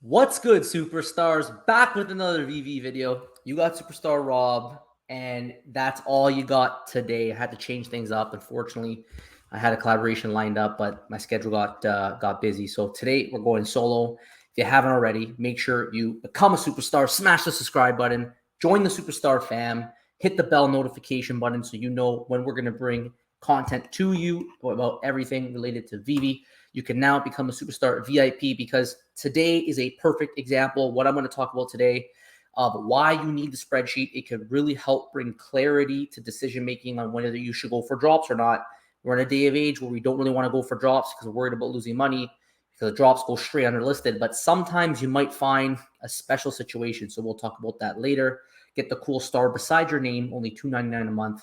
What's good, superstars? Back with another VeVe video. You got Superstar Rob, and that's all you got today. I had to change things up. Unfortunately, I had a collaboration lined up, but my schedule got busy. So today we're going solo. If you haven't already, make sure you become a superstar. Smash the subscribe button. Join the Superstar fam. Hit the bell notification button so you know when we're going to bring content to you about everything related to VeVe. You can now become a Superstar VIP because today is a perfect example of what I'm going to talk about today of why you need the spreadsheet. It could really help bring clarity to decision making on whether you should go for drops or not. We're in a day of age where we don't really want to go for drops because we're worried about losing money because the drops go straight underlisted. But sometimes you might find a special situation. So we'll talk about that later. Get the cool star beside your name, only $2.99 a month.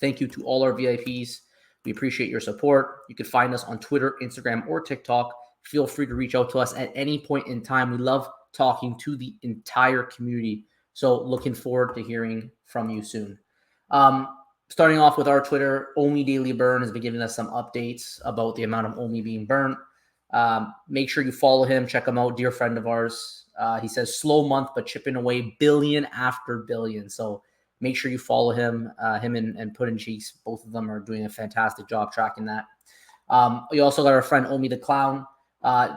Thank you to all our VIPs. We appreciate your support. You can find us on Twitter, Instagram, or TikTok. Feel free to reach out to us at any point in time. We love talking to the entire community. So looking forward to hearing from you soon. Starting off with our Twitter, Omi Daily Burn has been giving us some updates about the amount of Omi being burnt. Make sure you follow him. Check him out. Dear friend of ours. He says, slow month, but chipping away billion after billion. So make sure you follow him. Him and Puddin' Cheeks, both of them are doing a fantastic job tracking that. We also got our friend Omi the Clown.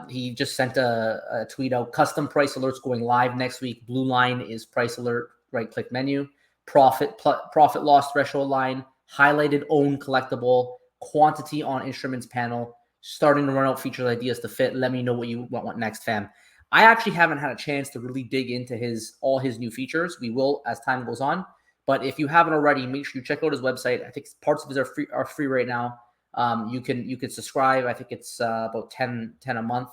He just sent a tweet out. Custom price alerts going live next week. Blue line is price alert, right click menu. Profit loss threshold line. Highlighted own collectible. Quantity on instruments panel. Starting to run out features ideas to fit. Let me know what you want next, fam. I actually haven't had a chance to really dig into all his new features. We will as time goes on. But if you haven't already, make sure you check out his website. I think parts of his are free right now. You can subscribe. I think it's about 10 a month.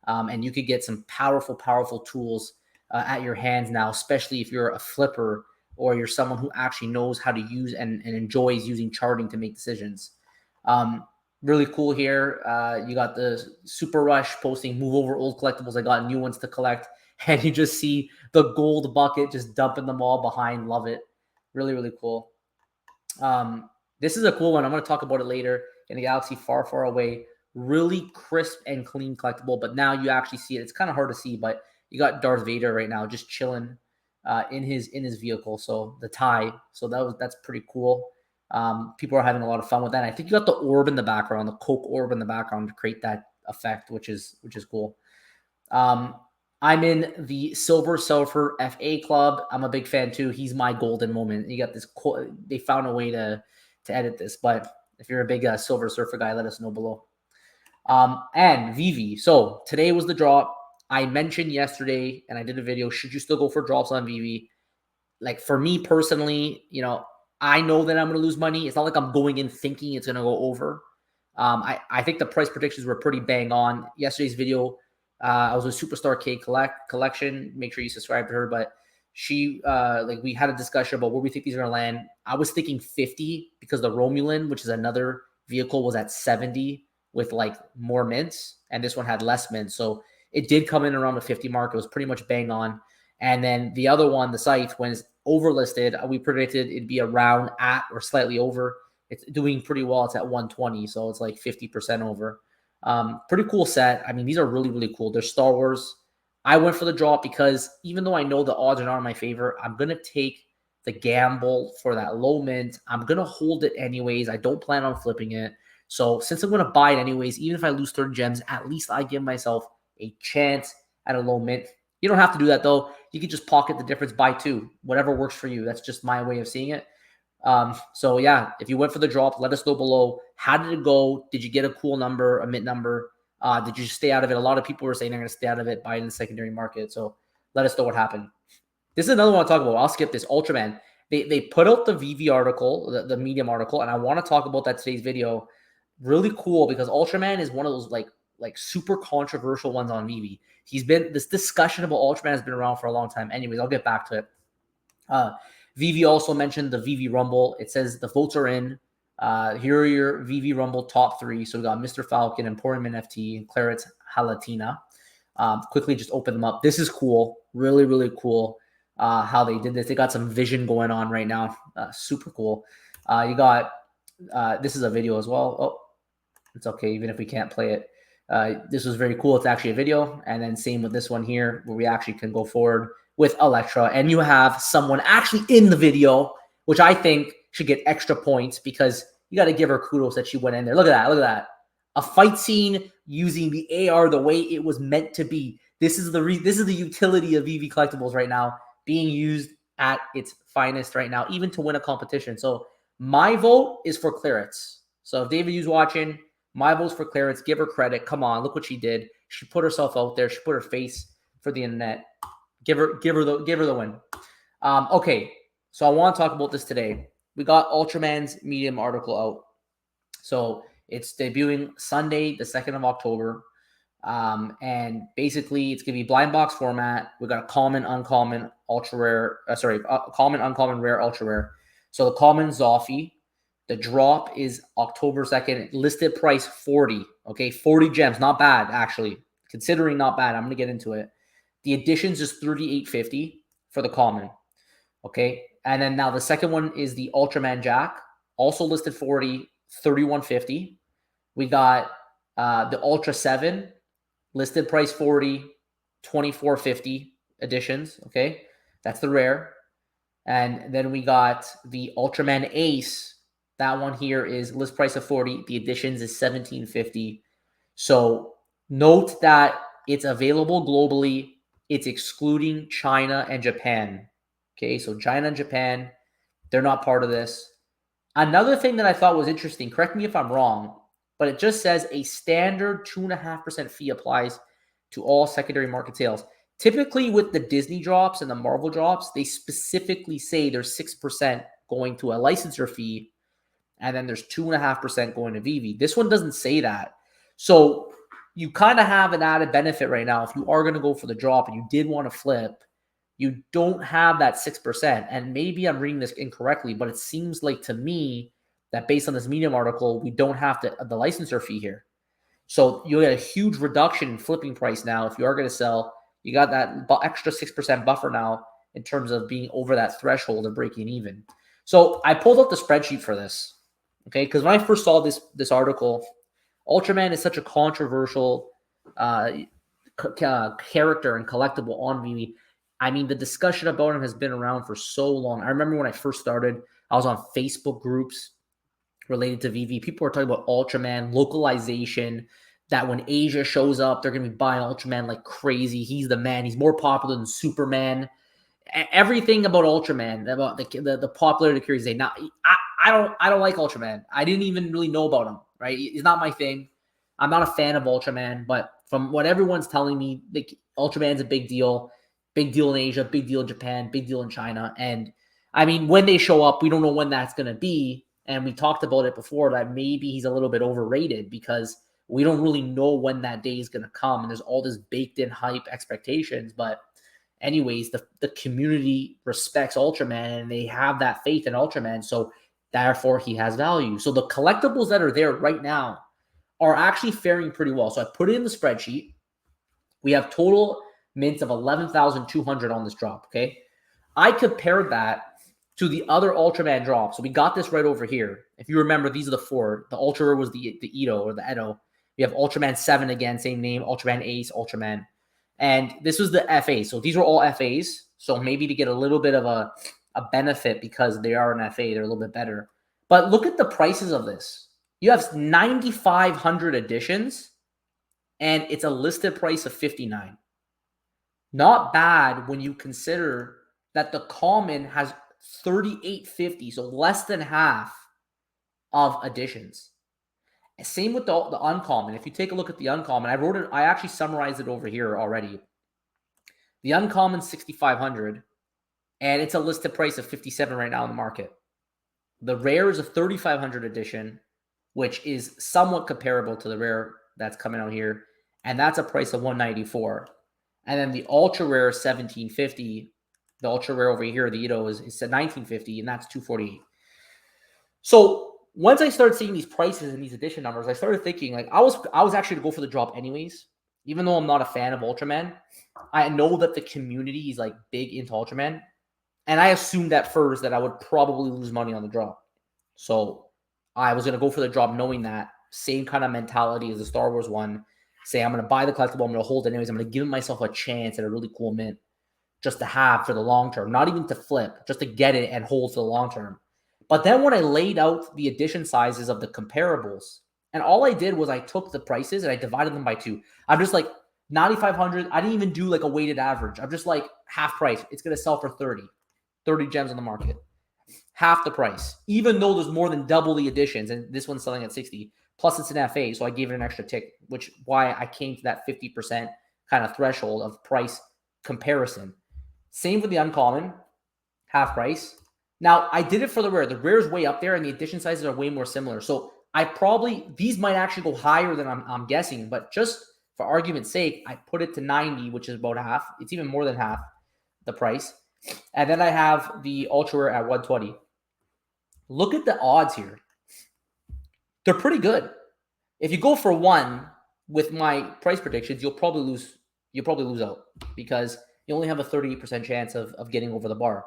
And you could get some powerful tools at your hands now, especially if you're a flipper or you're someone who actually knows how to use and enjoys using charting to make decisions. Really cool here. You got the Super Rush posting move over old collectibles. I got new ones to collect. And you just see the gold bucket just dumping them all behind. Love it. Really cool. This is a cool one. I'm going to talk about it later. In a galaxy far away. Really crisp and clean collectible, but now you actually see it. It's kind of hard to see, but you got Darth Vader right now just chilling in his vehicle. So the tie. So that's pretty cool. People are having a lot of fun with that. I think you got the orb in the background, the Coke orb in the background to create that effect, which is cool. I'm in the Silver Surfer FA Club. I'm a big fan too. He's my golden moment. You got this. They found a way to edit this, but if you're a big Silver Surfer guy, let us know below. And VeVe. So today was the drop. I mentioned yesterday, and I did a video. Should you still go for drops on VeVe? Like for me personally, I know that I'm going to lose money. It's not like I'm going in thinking it's going to go over. I think the price predictions were pretty bang on. Yesterday's video, I was with Superstar K Collection. Make sure you subscribe to her. But she, we had a discussion about where we think these are going to land. I was thinking 50 because the Romulan, which is another vehicle, was at 70 with like more mints. And this one had less mints. So it did come in around the 50 mark. It was pretty much bang on. And then the other one, the site, when it's overlisted, we predicted it'd be around at or slightly over. It's doing pretty well. It's at 120, so it's like 50% over. Pretty cool set. I mean, these are really cool. They're Star Wars. I went for the drop because even though I know the odds are not in my favor, I'm going to take the gamble for that low mint. I'm going to hold it anyways. I don't plan on flipping it. So since I'm going to buy it anyways, even if I lose 30 gems, at least I give myself a chance at a low mint. You don't have to do that, though. You can just pocket the difference, buy two, whatever works for you. That's just my way of seeing it. So, yeah, if you went for the drop, let us know below. How did it go? Did you get a cool number, a mint number? Did you stay out of it? A lot of people were saying they're going to stay out of it, buy it in the secondary market. So let us know what happened. This is another one I'll talk about. I'll skip this. Ultraman. They put out the VeVe article, the Medium article, and I want to talk about that today's video. Really cool because Ultraman is one of those like super controversial ones on VeVe. This discussion about Ultraman has been around for a long time. Anyways, I'll get back to it. VeVe also mentioned the VeVe Rumble. It says the votes are in. Here are your VeVe Rumble top three. So we got Mr. Falcon, Emporium NFT, and Claret Halatina. Quickly just open them up. This is cool. Really cool how they did this. They got some vision going on right now. Super cool. You got this is a video as well. Oh, it's okay, even if we can't play it. This was very cool. It's actually a video. And then same with this one here, where we actually can go forward with Electra. And you have someone actually in the video, which I think should get extra points because you got to give her kudos that she went in there. Look at that. Look at that. A fight scene using the AR the way it was meant to be. This is the utility of VeVe Collectibles right now, being used at its finest right now, even to win a competition. So my vote is for Clarence. So if David Yu's watching, my vote's for Clarence. Give her credit. Come on, look what she did. She put herself out there. She put her face for the internet. Give her the win. Okay, so I want to talk about this today. We got Ultraman's Medium article out. So it's debuting Sunday, the 2nd of October. And basically, it's going to be blind box format. We got a common, uncommon, ultra rare. Common, uncommon, rare, ultra rare. So the common Zoffy. The drop is October 2nd. Listed price 40. Okay, 40 gems. Not bad, actually. Considering not bad. I'm going to get into it. The editions is $38.50 for the common. Okay, and then now the second one is the Ultraman Jack. Also listed 40, $31.50. We got the Ultra 7. Listed price 40, $24.50 editions. Okay, that's the rare. And then we got the Ultraman Ace. That one here is list price of 40. The editions is $17.50. So note that it's available globally. It's excluding China and Japan. Okay, so China and Japan, they're not part of this. Another thing that I thought was interesting, correct me if I'm wrong, but it just says a standard 2.5% fee applies to all secondary market sales. Typically with the Disney drops and the Marvel drops, they specifically say there's 6% going to a licensor fee, and then there's 2.5% going to VeVe. This one doesn't say that. So you kind of have an added benefit right now. If you are going to go for the drop and you did want to flip, you don't have that 6%. And maybe I'm reading this incorrectly, but it seems like to me that based on this Medium article, we don't have the licensor fee here. So you get a huge reduction in flipping price now. If you are going to sell, you got that extra 6% buffer now in terms of being over that threshold and breaking even. So I pulled up the spreadsheet for this, okay? Because when I first saw this article, Ultraman is such a controversial character and collectible on VeVe. I mean, the discussion about him has been around for so long. I remember when I first started, I was on Facebook groups related to VeVe. People were talking about Ultraman, localization, that when Asia shows up, they're going to be buying Ultraman like crazy. He's the man. He's more popular than Superman. Everything about Ultraman, about the popularity of Curious Day. Now, I don't like Ultraman. I didn't even really know about him, right? He's not my thing. I'm not a fan of Ultraman, but from what everyone's telling me, Ultraman's a big deal. Big deal in Asia, big deal in Japan, big deal in China. And I mean, when they show up, we don't know when that's going to be. And we talked about it before that maybe he's a little bit overrated because we don't really know when that day is going to come. And there's all this baked in hype expectations. But anyways, the community respects Ultraman and they have that faith in Ultraman. So therefore he has value. So the collectibles that are there right now are actually faring pretty well. So I put it in the spreadsheet. We have total mints of 11,200 on this drop, okay? I compared that to the other Ultraman drops. So we got this right over here. If you remember, these are the four. The Ultra Rare was the Edo or the Edo. We have Ultraman 7 again, same name, Ultraman Ace, Ultraman. And this was the FA. So these were all FAs. So maybe to get a little bit of a benefit because they are an FA, they're a little bit better. But look at the prices of this. You have 9,500 editions, and it's a listed price of $59. Not bad when you consider that the common has $38.50, so less than half of editions. Same with the uncommon. If you take a look at the uncommon, I actually summarized it over here already. The uncommon 6,500, and it's a listed price of $57 right now in the market. The rare is a 3,500 edition, which is somewhat comparable to the rare that's coming out here, and that's a price of $194. And then the ultra rare is $17.50. The ultra rare over here, the Edo is at $19.50, and that's $248. So once I started seeing these prices and these edition numbers, I started thinking like I was actually to go for the drop anyways. Even though I'm not a fan of Ultraman, I know that the community is like big into Ultraman, and I assumed at first that I would probably lose money on the drop. So I was gonna go for the drop, knowing that same kind of mentality as the Star Wars one. say I'm going to buy the collectible, I'm going to hold it anyways, I'm going to give myself a chance at a really cool mint just to have for the long term, not even to flip, just to get it and hold for the long term. But then when I laid out the edition sizes of the comparables, and all I did was I took the prices and I divided them by 2. I'm just like 9,500. I didn't even do like a weighted average. I'm just like half price. It's going to sell for 30 gems on the market. Half the price, even though there's more than double the editions, and this one's selling at 60. Plus, it's an FA, so I gave it an extra tick, which why I came to that 50% kind of threshold of price comparison. Same for the uncommon, half price. Now, I did it for the rare. The rare is way up there, and the edition sizes are way more similar. So these might actually go higher than I'm guessing, but just for argument's sake, I put it to 90, which is about half. It's even more than half the price. And then I have the ultra rare at 120. Look at the odds here. They're pretty good. If you go for 1 with my price predictions, you'll probably lose out because you only have a 38% chance of getting over the bar.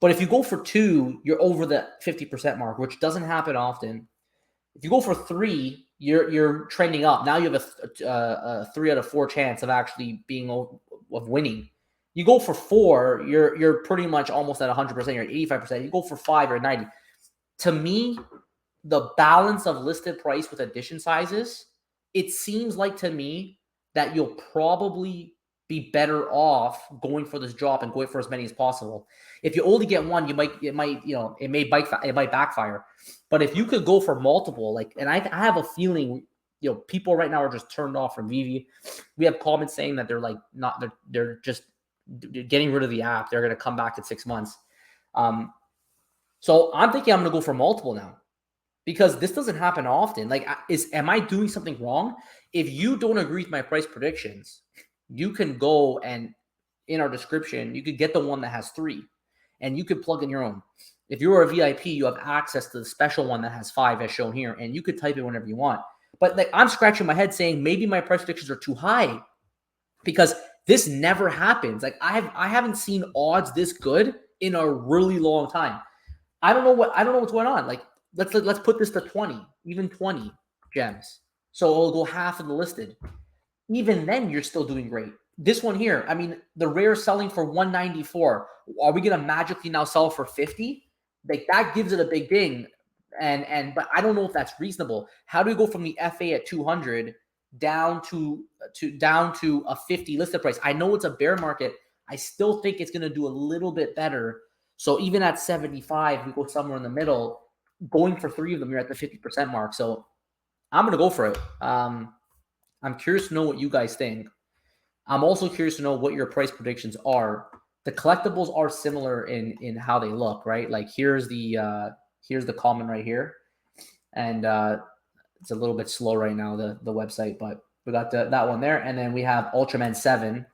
But if you go for 2, you're over the 50% mark, which doesn't happen often. If you go for 3, you're trending up. Now you have a 3 out of 4 chance of actually of winning. You go for 4, you're pretty much almost at 100%. You're at 85%. You go for 5, you're at 90. To me, the balance of listed price with edition sizes, it seems like to me that you'll probably be better off going for this drop and going for as many as possible. If you only get 1, it might backfire. But if you could go for multiple, and I have a feeling, people right now are just turned off from VeVe. We have comments saying that they're just getting rid of the app. They're going to come back in 6 months. So I'm thinking I'm going to go for multiple now because this doesn't happen often. Am I doing something wrong? If you don't agree with my price predictions, you can go and in our description, you could get the one that has 3 and you could plug in your own. If you're a VIP, you have access to the special one that has 5 as shown here, and you could type it whenever you want. But I'm scratching my head saying maybe my price predictions are too high because this never happens. I haven't seen odds this good in a really long time. I don't know what's going on. Let's put this to 20, even 20 gems. So it'll go half of the listed. Even then, you're still doing great. This one here, I mean, the rare selling for 194. Are we going to magically now sell for 50? That gives it a big ding. But I don't know if that's reasonable. How do we go from the FA at 200 down to a 50 listed price? I know it's a bear market. I still think it's going to do a little bit better. So even at 75, we go somewhere in the middle. Going for 3 of them, you're at the 50% mark. So I'm going to go for it. I'm curious to know what you guys think. I'm also curious to know what your price predictions are. The collectibles are similar in how they look, right? Here's the common right here, and it's a little bit slow right now, the website, but we got that one there, and then we have Ultraman 7.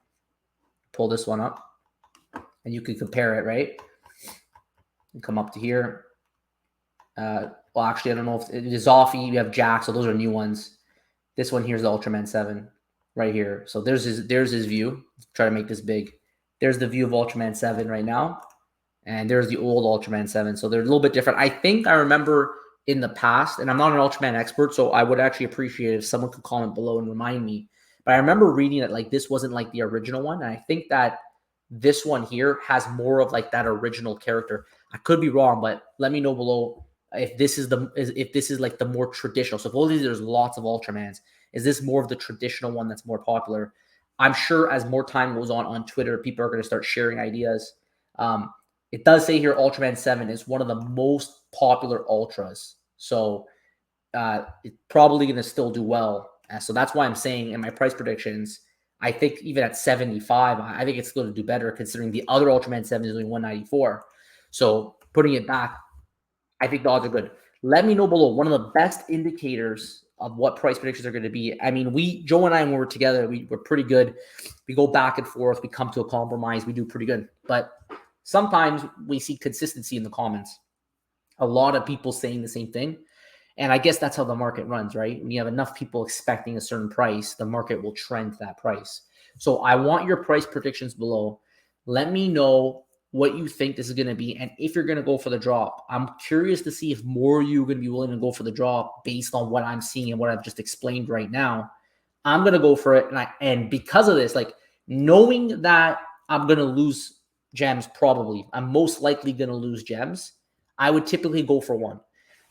Pull this one up, and you can compare it, right? And come up to here. Well, actually, I don't know if it is Zoffy. You have Jack, so those are new ones. This one here is the Ultraman 7 right here. So there's his view. Let's try to make this big. There's the view of Ultraman 7 right now. And there's the old Ultraman 7. So they're a little bit different. I think I remember in the past, and I'm not an Ultraman expert, so I would actually appreciate it if someone could comment below and remind me. But I remember reading that this wasn't like the original one. And I think that this one here has more of that original character. I could be wrong, but let me know below if this is the more traditional. So supposedly there's lots of Ultramans. Is this more of the traditional one that's more popular? I'm sure as more time goes on Twitter, people are going to start sharing ideas. It does say here Ultraman 7 is one of the most popular Ultras. So it's probably going to still do well. So that's why I'm saying in my price predictions, I think even at 75, I think it's going to do better considering the other Ultraman 7 is only 194. So putting it back, I think the odds are good. Let me know below one of the best indicators of what price predictions are going to be. I mean, Joe and I, when we're together, we're pretty good. We go back and forth. We come to a compromise. We do pretty good. But sometimes we see consistency in the comments. A lot of people saying the same thing. And I guess that's how the market runs, right? When you have enough people expecting a certain price, the market will trend to that price. So I want your price predictions below. Let me know what you think this is going to be and if you're going to go for the drop. I'm curious to see if more of you are going to be willing to go for the drop based on what I'm seeing and what I've just explained right now. I'm going to go for it. And because of this, like knowing that I'm going to lose gems, probably, I'm most likely going to lose gems, I would typically go for one.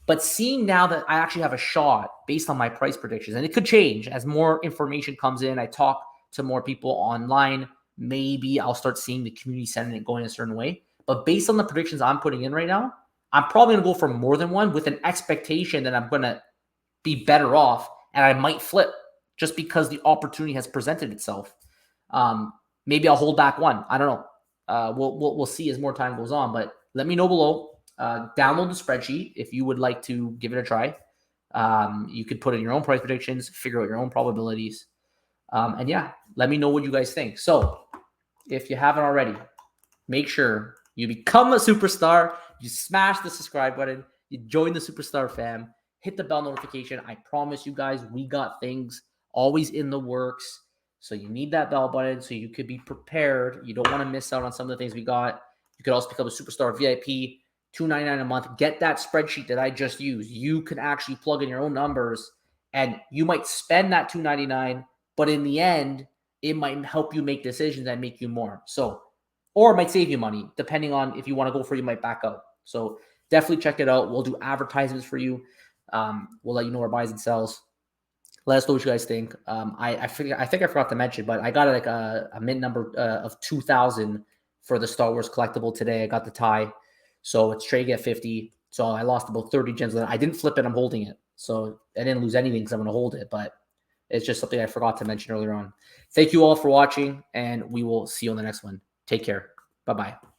But seeing now that I actually have a shot based on my price predictions, and it could change as more information comes in, I talk to more people online, maybe I'll start seeing the community sentiment going a certain way. But based on the predictions I'm putting in right now, I'm probably going to go for more than one with an expectation that I'm going to be better off and I might flip just because the opportunity has presented itself. Maybe I'll hold back one. I don't know. We'll see as more time goes on, but let me know below. Download the spreadsheet if you would like to give it a try. You could put in your own price predictions, figure out your own probabilities. And yeah, let me know what you guys think. So if you haven't already, make sure you become a superstar. You smash the subscribe button. You join the superstar fam. Hit the bell notification. I promise you guys, we got things always in the works. So you need that bell button so you could be prepared. You don't want to miss out on some of the things we got. You could also become a superstar VIP, $2.99 a month. Get that spreadsheet that I just used. You can actually plug in your own numbers, and you might spend that $2.99, but in the end, it might help you make decisions that make you more. So, or it might save you money, depending on if you want to go for it, you might back out. So definitely check it out. We'll do advertisements for you. We'll let you know our buys and sells. Let us know what you guys think. I think I forgot to mention, but I got like a mint number of 2,000 for the Star Wars collectible today. I got the tie, so it's trading at 50. So I lost about 30 gems. I didn't flip it. I'm holding it, so I didn't lose anything because I'm going to hold it. But it's just something I forgot to mention earlier on. Thank you all for watching, and we will see you on the next one. Take care. Bye-bye.